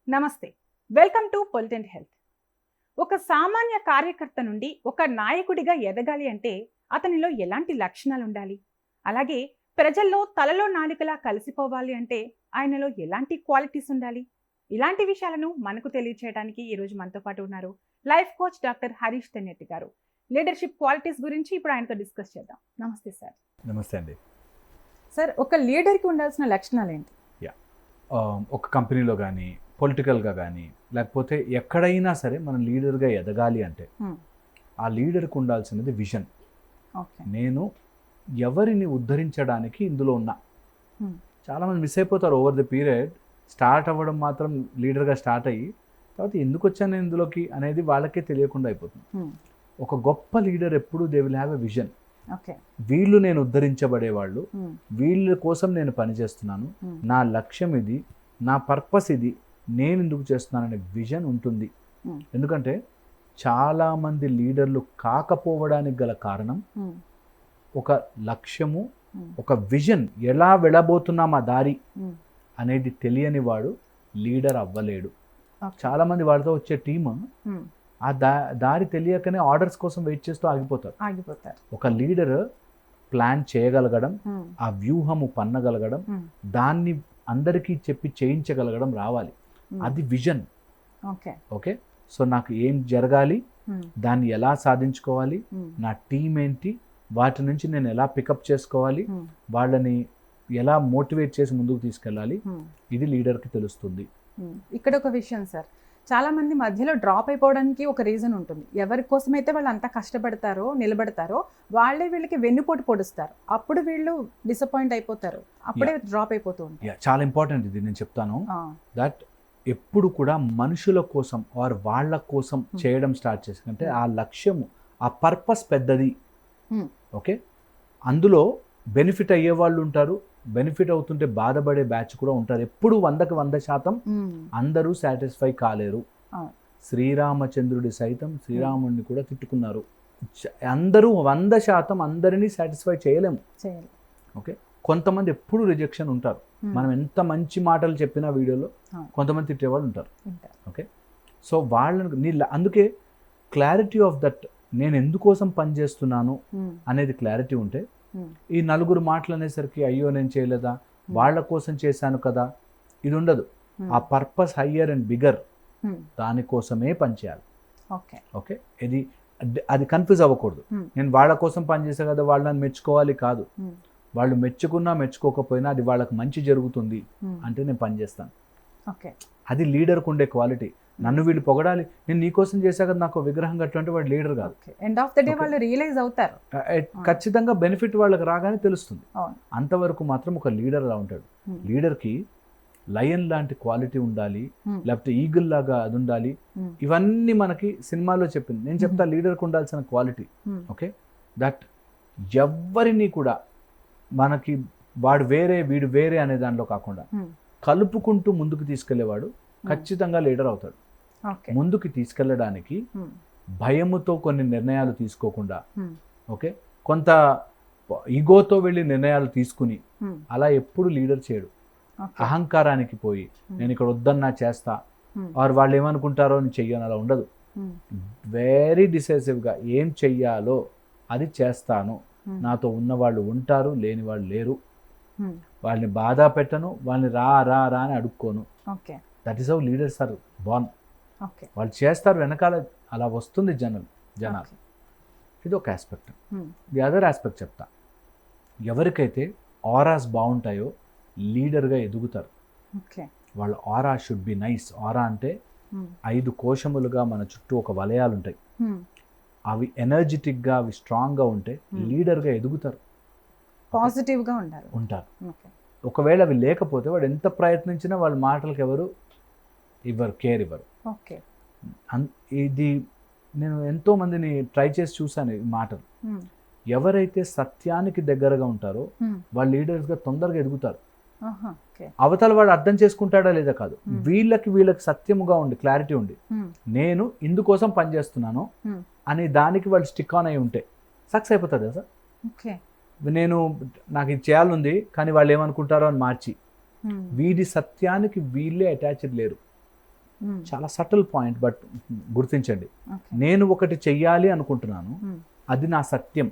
నమస్తే, welcome to పొలిటెంట్ health. ఒక సామాన్య కార్యకర్త నుండి ఒక నాయకుడిగా ఎదగాలి అంటే అతనిలో ఎలాంటి లక్షణాలు ఉండాలి? అలాగే ప్రజల్లో తలలో నాలుకలా కలిసిపోవాలి అంటే ఆయనలో ఎలాంటి క్వాలిటీస్ ఉండాలి? ఇలాంటి విషయాలను మనకు తెలియచేయడానికి ఈరోజు మనతో పాటు ఉన్నారు life coach doctor Harish Tenneti garu. Leadership qualities గురించి ఇప్పుడు ఆయనతో డిస్కస్ చేద్దాం. నమస్తే సార్. నమస్తే అండి. సార్, ఒక లీడర్కి ఉండాల్సిన లక్షణాలు ఏంటి? ఒక కంపెనీలో కానీ పొలిటికల్గా కానీ లేకపోతే ఎక్కడైనా సరే మనం లీడర్గా ఎదగాలి అంటే ఆ లీడర్కి ఉండాల్సినది విజన్. నేను ఎవరిని ఉద్ధరించడానికి ఇందులో ఉన్నా. చాలామంది మిస్ అయిపోతారు ఓవర్ ది పీరియడ్. స్టార్ట్ అవ్వడం మాత్రం లీడర్గా స్టార్ట్ అయ్యి తర్వాత ఎందుకు వచ్చాను నేను ఇందులోకి అనేది వాళ్ళకే తెలియకుండా అయిపోతుంది. ఒక గొప్ప లీడర్ ఎప్పుడు they will have a vision. వీళ్ళు నేను ఉద్ధరించబడేవాళ్ళు, వీళ్ళ కోసం నేను పనిచేస్తున్నాను, నా లక్ష్యం ఇది, నా పర్పస్ ఇది, నేను ఎందుకు చేస్తున్నాననే విజన్ ఉంటుంది. ఎందుకంటే చాలామంది లీడర్లు కాకపోవడానికి గల కారణం ఒక లక్ష్యము, ఒక విజన్, ఎలా వెళ్ళబోతున్నాం ఆ దారి అనేది తెలియని వాడు లీడర్ అవ్వలేడు. చాలామంది వాడితో వచ్చే టీమ్ ఆ దారి తెలియకనే ఆర్డర్స్ కోసం వెయిట్ చేస్తూ ఆగిపోతారు. ఒక లీడర్ ప్లాన్ చేయగలగడం, ఆ వ్యూహము పన్నగలగడం, దాన్ని అందరికీ చెప్పి చేయించగలగడం రావాలి. అది విజన్. ఓకే, సో నాకు ఏం జరగాలి, దాన్ని ఎలా సాధించుకోవాలి, నా టీం ఏంటి, వాటి నుంచి నేను ఎలా పికప్ చేసుకోవాలి, వాళ్ళని ఎలా మోటివేట్ చేసి ముందుకు తీసుకెళ్ళాలి, ఇది లీడర్కి తెలుస్తుంది. ఇక్కడ ఒక విషయం సార్, చాలా మంది మధ్యలో డ్రాప్ అయిపోవడానికి ఒక రీజన్ ఉంటుంది. ఎవరి కోసమైతే వాళ్ళు అంతా కష్టపడతారో నిలబడతారో వాళ్ళే వీళ్ళకి వెన్నుపోటు పొడుస్తారు. అప్పుడు వీళ్ళు డిసప్పాయింట్ అయిపోతారు, అప్పుడే డ్రాప్ అయిపోతూ ఉంటారు. చాలా ఇంపార్టెంట్ ఇది. నేను చెప్తాను దట్ ఎప్పుడు కూడా మనుషుల కోసం ఆర్ వాళ్ళ కోసం చేయడం స్టార్ట్ చేసాకంటే ఆ లక్ష్యము, ఆ పర్పస్ పెద్దది. ఓకే, అందులో బెనిఫిట్ అయ్యే వాళ్ళు ఉంటారు, బెనిఫిట్ అవుతుంటే బాధపడే బ్యాచ్ కూడా ఉంటారు. ఎప్పుడు 100% అందరూ సాటిస్ఫై కాలేరు. శ్రీరామచంద్రుడి సైతం శ్రీరాముడిని కూడా తిట్టుకున్నారు. అందరూ 100% అందరినీ సాటిస్ఫై చేయలేము. ఓకే, కొంతమంది ఎప్పుడు రిజెక్షన్ ఉంటారు. మనం ఎంత మంచి మాటలు చెప్పినా వీడియోలో కొంతమంది తిట్టేవాళ్ళు ఉంటారు. ఓకే, సో వాళ్ళని అందుకే క్లారిటీ ఆఫ్ దట్, నేను ఎందుకోసం పనిచేస్తున్నాను అనేది క్లారిటీ ఉంటే ఈ నలుగురు మాటలు అనేసరికి అయ్యో నేను చేయలేదా, వాళ్ళ కోసం చేశాను కదా, ఇది ఉండదు. ఆ పర్పస్ హయ్యర్ అండ్ బిగర్, దానికోసమే పనిచేయాలి. ఓకే, ఇది అది కన్ఫ్యూజ్ అవ్వకూడదు. నేను వాళ్ళ కోసం పనిచేసా కదా, వాళ్ళని మెచ్చుకోవాలి కాదు. వాళ్ళు మెచ్చుకున్నా మెచ్చుకోకపోయినా అది వాళ్ళకి మంచి జరుగుతుంది అంటే నేను పనిచేస్తాను. అది లీడర్కు ఉండే క్వాలిటీ. నన్ను వీళ్ళు పొగడాలి, నేను నీకోసం చేశా కదా, నాకు విగ్రహం కట్టు వాడు లీడర్ కాదు. ఎండ్ ఆఫ్ ద డే వాళ్ళు రియలైజ్ అవుతారు. ఖచ్చితంగా బెనిఫిట్ వాళ్ళకి రాగానే తెలుస్తుంది. అంతవరకు మాత్రం ఒక లీడర్ లా ఉంటాడు. లీడర్కి లయన్ లాంటి క్వాలిటీ ఉండాలి, లేకపోతే ఈగిల్ లాగా అది ఉండాలి. ఇవన్నీ మనకి సినిమాలో చెప్పింది. నేను చెప్తా లీడర్కి ఉండాల్సిన క్వాలిటీ. ఓకే, దట్ ఎవరిని కూడా మనకి వాడు వేరే వీడు వేరే అనే దానిలో కాకుండా కలుపుకుంటూ ముందుకు తీసుకెళ్లేవాడు ఖచ్చితంగా లీడర్ అవుతాడు. ముందుకు తీసుకెళ్ళడానికి భయముతో కొన్ని నిర్ణయాలు తీసుకోకుండా, ఓకే, కొంత ఈగోతో వెళ్ళి నిర్ణయాలు తీసుకుని అలా ఎప్పుడు లీడర్ చేయడు. అహంకారానికి పోయి నేను ఇక్కడ వద్దన్నా చేస్తా, ఆర్ వాళ్ళు ఏమనుకుంటారో అని చెయ్యను, అలా ఉండదు. వెరీ డిసైసివ్గా ఏం చెయ్యాలో అది చేస్తాను. నాతో ఉన్నవాళ్ళు ఉంటారు, లేని వాళ్ళు లేరు. వాళ్ళని బాధ పెట్టను, వాళ్ళని రా రా రా అని అడుక్కోను. That is how leaders are born. వాళ్ళు చేస్తారు, వెనకాల అలా వస్తుంది జనాలు. ఇది ఒక ఆస్పెక్ట్. ది అదర్ ఆస్పెక్ట్ చెప్తా. ఎవరికైతే ఆరాస్ బాగుంటాయో లీడర్గా ఎదుగుతారు. వాళ్ళ ఆరా షుడ్ బి నైస్. ఆరా అంటే 5 కోశములుగా మన చుట్టూ ఒక వలయాలు ఉంటాయి. అవి ఎనర్జెటిక్గా, అవి స్ట్రాంగ్గా ఉంటే లీడర్గా ఎదుగుతారు, పాజిటివ్గా ఉంటారు. ఒకవేళ అవి లేకపోతే వాడు ఎంత ప్రయత్నించినా వాళ్ళ మాటలకు ఎవరు ఇవ్వరు, కేర్ ఇవ్వరు. ఇది నేను ఎంతో మందిని ట్రై చేసి చూశాను ఈ మాటలు. ఎవరైతే సత్యానికి దగ్గరగా ఉంటారో వాళ్ళ లీడర్స్గా తొందరగా ఎదుగుతారు. అవతల వాడు అర్థం చేసుకుంటాడా లేదా కాదు, వీళ్ళకి సత్యముగా ఉండి క్లారిటీ ఉండి నేను ఇందుకోసం పనిచేస్తున్నాను అని దానికి వాళ్ళు స్టిక్ ఆన్ అయి ఉంటే సక్సెస్ అయిపోతారు కదా సార్. నాకు ఇది చేయాలనుంది కానీ వాళ్ళు ఏమనుకుంటారో అని మార్చి వీడి సత్యానికి వీళ్ళే అటాచ్డ్ లేరు. చాలా సటిల్ పాయింట్, బట్ గుర్తించండి. నేను ఒకటి చెయ్యాలి అనుకుంటున్నాను, అది నా సత్యం,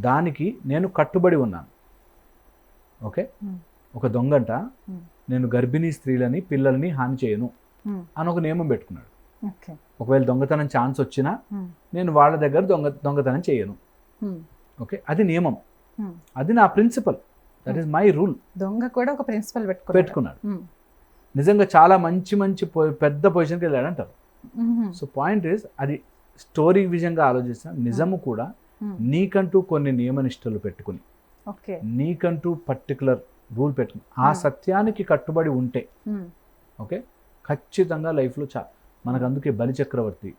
దానికి నేను కట్టుబడి ఉన్నాను. ఓకే, ఒక దొంగంట నేను గర్భిణీ స్త్రీలని పిల్లల్ని హాని చేయను అని ఒక నియమం పెట్టుకున్నాడు. ఒకవేళ దొంగతనం ఛాన్స్ వచ్చినా నేను వాళ్ళ దగ్గర దొంగతనం చేయను. ఓకే, అది నియమం, అది నా principle, that is my rule. దొంగ కూడా ఒక ప్రిన్సిపల్ పెట్టుకున్నాడు. నిజంగా చాలా మంచి మంచి పెద్ద పొజిషన్కి వెళ్ళాడు అంటారు. సో పాయింట్ ఈస్, అది స్టోరీ విజన్గా ఆలోచిస్తా, నిజము కూడా నీకంటూ కొన్ని నియమనిష్టలు పెట్టుకుని, నీకంటూ పర్టికులర్ రూల్ పెట్టుకుని ఆ సత్యానికి కట్టుబడి ఉంటే ఓకే, ఖచ్చితంగా లైఫ్లో మనకు అందుకే బలిచక్రవర్తి,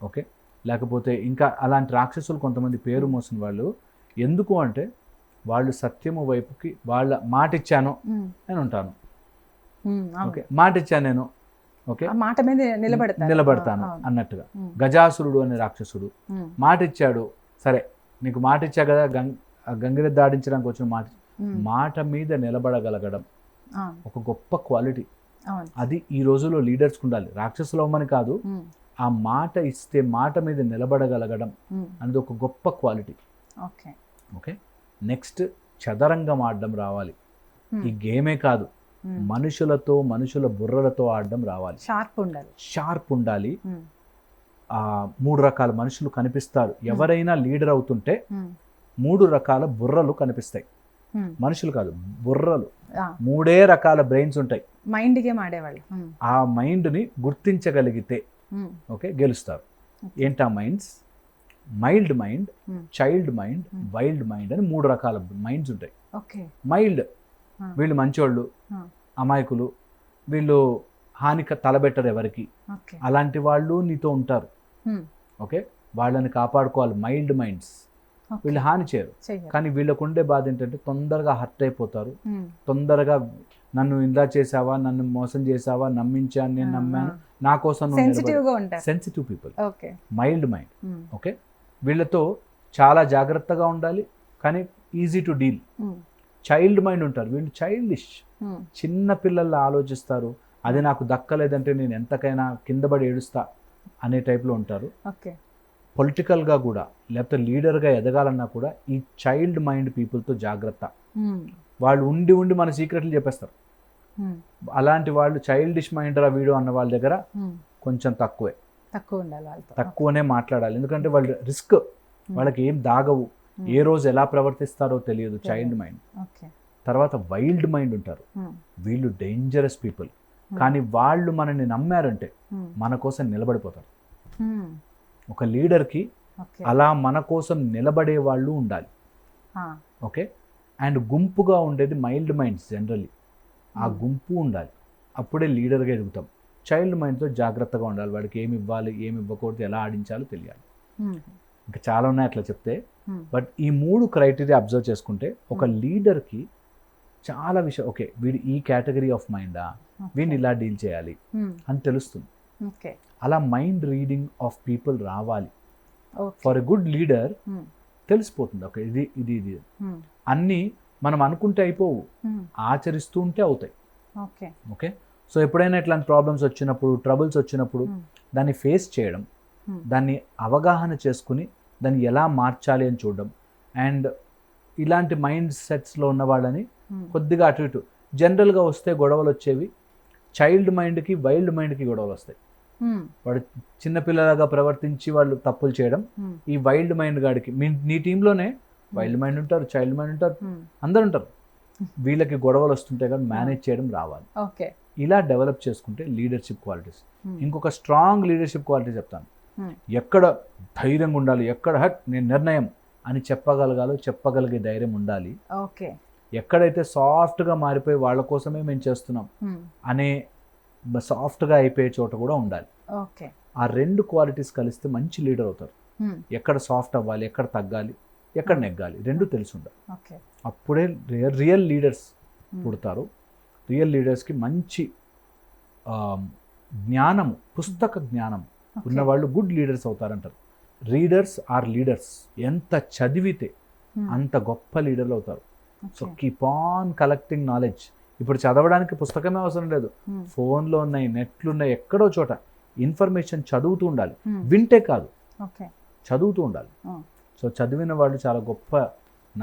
ఓకే, లేకపోతే ఇంకా అలాంటి రాక్షసులు కొంతమంది పేరు మోసిన వాళ్ళు. ఎందుకు అంటే వాళ్ళు సత్యము వైపుకి వాళ్ళ మాట ఇచ్చాను నేను ఉంటాను, ఓకే, మాట ఇచ్చాను నేను, ఓకే, మాట మీద నిలబడతాను అన్నట్టుగా. గజాసురుడు అనే రాక్షసుడు మాట ఇచ్చాడు, సరే నీకు మాట ఇచ్చా కదా, గంగిరెద్దు దాడించడానికి వచ్చిన మాట మీద నిలబడగలగడం ఒక గొప్ప క్వాలిటీ. అది ఈ రోజుల్లో లీడర్స్కి ఉండాలి. రాక్షసులు అవ్వమని కాదు, ఆ మాట ఇస్తే మాట మీద నిలబడగలగడం అనేది ఒక గొప్ప క్వాలిటీ. ఓకే, నెక్స్ట్ చదరంగం ఆడడం రావాలి. ఈ గేమే కాదు, మనుషులతో మనుషుల బుర్రలతో ఆడడం రావాలి. షార్ప్ ఉండాలి. 3 రకాల మనుషులు కనిపిస్తారు. ఎవరైనా లీడర్ అవుతుంటే 3 రకాల బుర్రలు కనిపిస్తాయి. మనుషులు కాదు, బుర్రలు. 3 రకాల బ్రెయిన్స్ ఉంటాయి. మైండ్ గేమ్ ఆడేవాళ్ళు. ఆ మైండ్ని గుర్తించగలిగితే ఓకే గెలుస్తారు. ఏంటా minds? Mild mind, child mind, wild mind అని 3 రకాల మైండ్స్ ఉంటాయి. మైల్డ్ వీళ్ళు మంచోళ్ళు, అమాయకులు, వీళ్ళు హాని తలబెట్టరు ఎవరికి, అలాంటి వాళ్ళు నీతో ఉంటారు. ఓకే, వాళ్ళని కాపాడుకోవాలి. మైల్డ్ మైండ్స్ వీళ్ళు హాని చేయరు, కానీ వీళ్ళకు ఉండే బాధ ఏంటంటే తొందరగా హర్ట్ అయిపోతారు. తొందరగా నన్ను ఇలా చేసావా, నన్ను మోసం చేసావా, నమ్మించాను, నేను నమ్మాను, నా కోసం sensitive people, mild mind. Okay, వీళ్ళతో చాలా జాగ్రత్తగా ఉండాలి, కానీ easy to deal. Child mind ఉంటారు, వీళ్ళు చైల్డిష్, చిన్న పిల్లల్లా ఆలోచిస్తారు. అది నాకు దక్కలేదంటే నేను ఎంతకైనా కింద పడి ఏడుస్తా అనే టైప్లో ఉంటారు. పొలిటికల్గా కూడా లేకపోతే లీడర్గా ఎదగాలన్నా కూడా ఈ చైల్డ్ మైండ్ పీపుల్తో జాగ్రత్త. వాళ్ళు ఉండి ఉండి మన సీక్రెట్లు చెప్పేస్తారు. అలాంటి వాళ్ళు చైల్డిష్ మైండ్ రా వీడు అన్న వాళ్ళ దగ్గర కొంచెం తక్కువనే మాట్లాడాలి. ఎందుకంటే వాళ్ళు రిస్క్, వాళ్ళకి ఏం దాగవు, ఏ రోజు ఎలా ప్రవర్తిస్తారో తెలియదు. Child mind. తర్వాత వైల్డ్ మైండ్ ఉంటారు, వీళ్ళు డేంజరస్ పీపుల్, కానీ వాళ్ళు మనల్ని నమ్మారంటే మన కోసం నిలబడిపోతారు. ఒక లీడర్కి అలా మన కోసం నిలబడే వాళ్ళు ఉండాలి. ఓకే, అండ్ గుంపుగా ఉండేది మైల్డ్ మైండ్స్ జనరల్లీ. ఆ గుంపు ఉండాలి, అప్పుడే లీడర్గా ఎదుగుతాం. చైల్డ్ మైండ్తో జాగ్రత్తగా ఉండాలి. వాడికి ఏమి ఇవ్వాలి, ఏమి ఇవ్వకూడదు, ఎలా ఆడించాలో తెలియాలి. ఇంకా చాలా ఉన్నాయి అట్లా చెప్తే. బట్ ఈ 3 క్రైటీరియా అబ్జర్వ్ చేసుకుంటే ఒక లీడర్కి చాలా విషయం, ఓకే వీడు ఈ కేటగిరీ ఆఫ్ మైండా, వీడిని ఇలా డీల్ చేయాలి అని తెలుస్తుంది. అలా మైండ్ రీడింగ్ ఆఫ్ పీపుల్ రావాలి. ఫర్ ఎ గుడ్ లీడర్ తెలిసిపోతుంది, ఓకే ఇది ఇది ఇది అన్నీ మనం అనుకుంటే అయిపోవు, ఆచరిస్తూ ఉంటే అవుతాయి. ఓకే, సో ఎప్పుడైనా ఇట్లాంటి ప్రాబ్లమ్స్ వచ్చినప్పుడు, ట్రబుల్స్ వచ్చినప్పుడు దాన్ని ఫేస్ చేయడం, దాన్ని అవగాహన చేసుకుని దాన్ని ఎలా మార్చాలి అని చూడడం. అండ్ ఇలాంటి మైండ్ సెట్స్లో ఉన్న వాళ్ళని కొద్దిగా అటు ఇటు, జనరల్గా వస్తే గొడవలు వచ్చేవి చైల్డ్ మైండ్కి వైల్డ్ మైండ్కి గొడవలు వస్తాయి. వాడు చిన్నపిల్లలాగా ప్రవర్తించి వాళ్ళు తప్పులు చేయడం. ఈ వైల్డ్ మైండ్ గాడికి, నీ టీంలోనే వైల్డ్ మైండ్ ఉంటారు, చైల్డ్ మైండ్ ఉంటారు, అందరు ఉంటారు. వీళ్ళకి గొడవలు వస్తుంటే కానీ మేనేజ్ చేయడం రావాలి. ఇలా డెవలప్ చేసుకుంటే లీడర్షిప్ క్వాలిటీస్. ఇంకొక స్ట్రాంగ్ లీడర్షిప్ క్వాలిటీ చెప్తాను. ఎక్కడ ధైర్యంగా ఉండాలి, ఎక్కడ నేను నిర్ణయం అని చెప్పగలిగే ధైర్యం ఉండాలి. ఎక్కడైతే సాఫ్ట్గా మారిపోయి వాళ్ళ కోసమే మేము చేస్తున్నాం అనే సాఫ్ట్గా అయిపోయే చోట కూడా ఉండాలి. ఆ 2 క్వాలిటీస్ కలిస్తే మంచి లీడర్ అవుతారు. ఎక్కడ సాఫ్ట్ అవ్వాలి, ఎక్కడ తగ్గాలి, ఎక్కడ నెగ్గాలి, 2 తెలిసి ఉండాలి. అప్పుడే రియల్ లీడర్స్ పుడతారు. రియల్ లీడర్స్కి మంచి జ్ఞానము, పుస్తక జ్ఞానం ఉన్నవాళ్ళు గుడ్ లీడర్స్ అవుతారంటారు. Readers are leaders. ఎంత చదివితే అంత గొప్ప లీడర్లు అవుతారు. So keep on collecting knowledge. ఇప్పుడు చదవడానికి పుస్తకమే అవసరం లేదు, ఫోన్లో ఉన్నాయి, నెట్లు ఉన్నాయి, ఎక్కడో చోట ఇన్ఫర్మేషన్ చదువుతూ ఉండాలి. వింటే కాదు, ఓకే, చదువుతూ ఉండాలి. సో చదివిన వాళ్ళు చాలా గొప్ప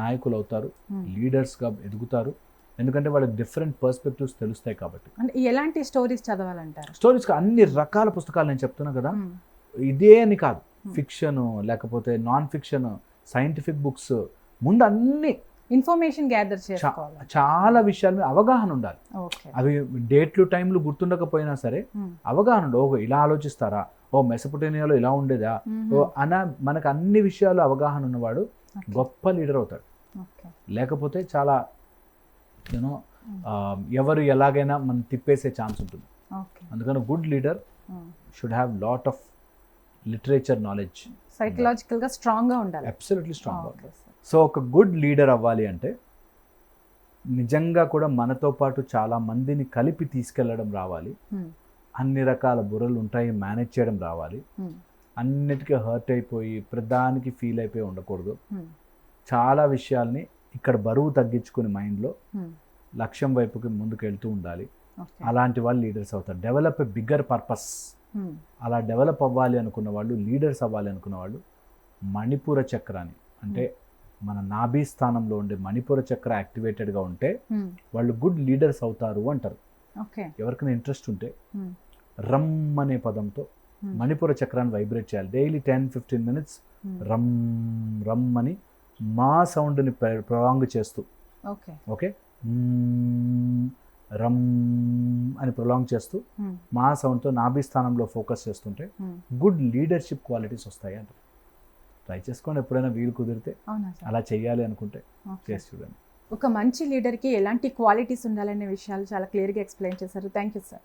నాయకులు అవుతారు, లీడర్స్గా ఎదుగుతారు. ఎందుకంటే వాళ్ళకి డిఫరెంట్ పర్స్పెక్టివ్స్ తెలుస్తాయి కాబట్టి. అంటే ఎలాంటి స్టోరీస్ చదవాలంటారు? స్టోరీస్ అన్ని రకాల పుస్తకాలు నేను చెప్తున్నా కదా, ఇదే అని కాదు, ఫిక్షన్ లేకపోతే నాన్ ఫిక్షన్, సైంటిఫిక్ బుక్స్, ముందు అన్ని ఇన్ఫర్మేషన్ గ్యాదర్ చేసుకోవాలి. చాలా విషయాల మీద అవగాహన ఉండాలి. ఓకే, అవి డేట్లు టైంలు గుర్తుండకపోయినా సరే అవగాహన ఉండాలి. ఓ ఇలా ఆలోచిస్తారా, ఓ మెసపోటేమియాలో ఇలా ఉండేదా, ఓ మనకు అన్ని విషయాలు అవగాహన ఉన్నవాడు గొప్ప లీడర్ అవుతాడు. లేకపోతే చాలా యూనో ఎవరు ఎలాగైనా మనం తిప్పేసే ఛాన్స్ ఉంటుంది. అందుకని good leader should have lot of literature knowledge, సైకలాజికల్గా స్ట్రాంగ్గా ఉండాలి. అబ్సల్యూట్లీ స్ట్రాంగ్గా. సో ఒక గుడ్ లీడర్ అవ్వాలి అంటే నిజంగా కూడా మనతో పాటు చాలా మందిని కలిపి తీసుకెళ్ళడం రావాలి, అన్ని రకాల బుర్రలు ఉంటాయి, మేనేజ్ చేయడం రావాలి, అన్నిటికీ హర్ట్ అయిపోయి ప్రధానికి ఫీల్ అయిపోయి ఉండకూడదు. చాలా విషయాల్ని ఇక్కడ బరువు తగ్గించుకుని మైండ్లో లక్ష్యం వైపుకి ముందుకు వెళ్తూ ఉండాలి. అలాంటి వాళ్ళు లీడర్స్ అవుతారు. Develop a bigger purpose. అలా డెవలప్ అవ్వాలి అనుకున్న వాళ్ళు, లీడర్స్ అవ్వాలి అనుకున్న వాళ్ళు మణిపూర చక్రాన్ని, అంటే మన నాభి స్థానంలో ఉండే మణిపూర చక్ర యాక్టివేటెడ్గా ఉంటే వాళ్ళు గుడ్ లీడర్స్ అవుతారు అంటారు. ఎవరికైనా ఇంట్రెస్ట్ ఉంటే రమ్ అనే పదంతో మణిపూర చక్రాన్ని వైబ్రేట్ చేయాలి. డైలీ 10-15 minutes రమ్ రమ్ అని మా సౌండ్ని ప్రొలాంగ్ చేస్తూ, ఓకే, రమ్ అని ప్రొలాంగ్ చేస్తూ మా సౌండ్తో నాభి స్థానంలో ఫోకస్ చేస్తుంటే గుడ్ లీడర్షిప్ క్వాలిటీస్ వస్తాయి అంటారు. ట్రై చేసుకోండి ఎప్పుడైనా వీలు కుదిరితే. అలా చేయాలి అనుకుంటే చేసి చూడండి. ఒక మంచి లీడర్కి ఎలాంటి క్వాలిటీస్ ఉండాలనే విషయాలు చాలా క్లియర్గా ఎక్స్ప్లెయిన్ చేశారు. Thank you sir.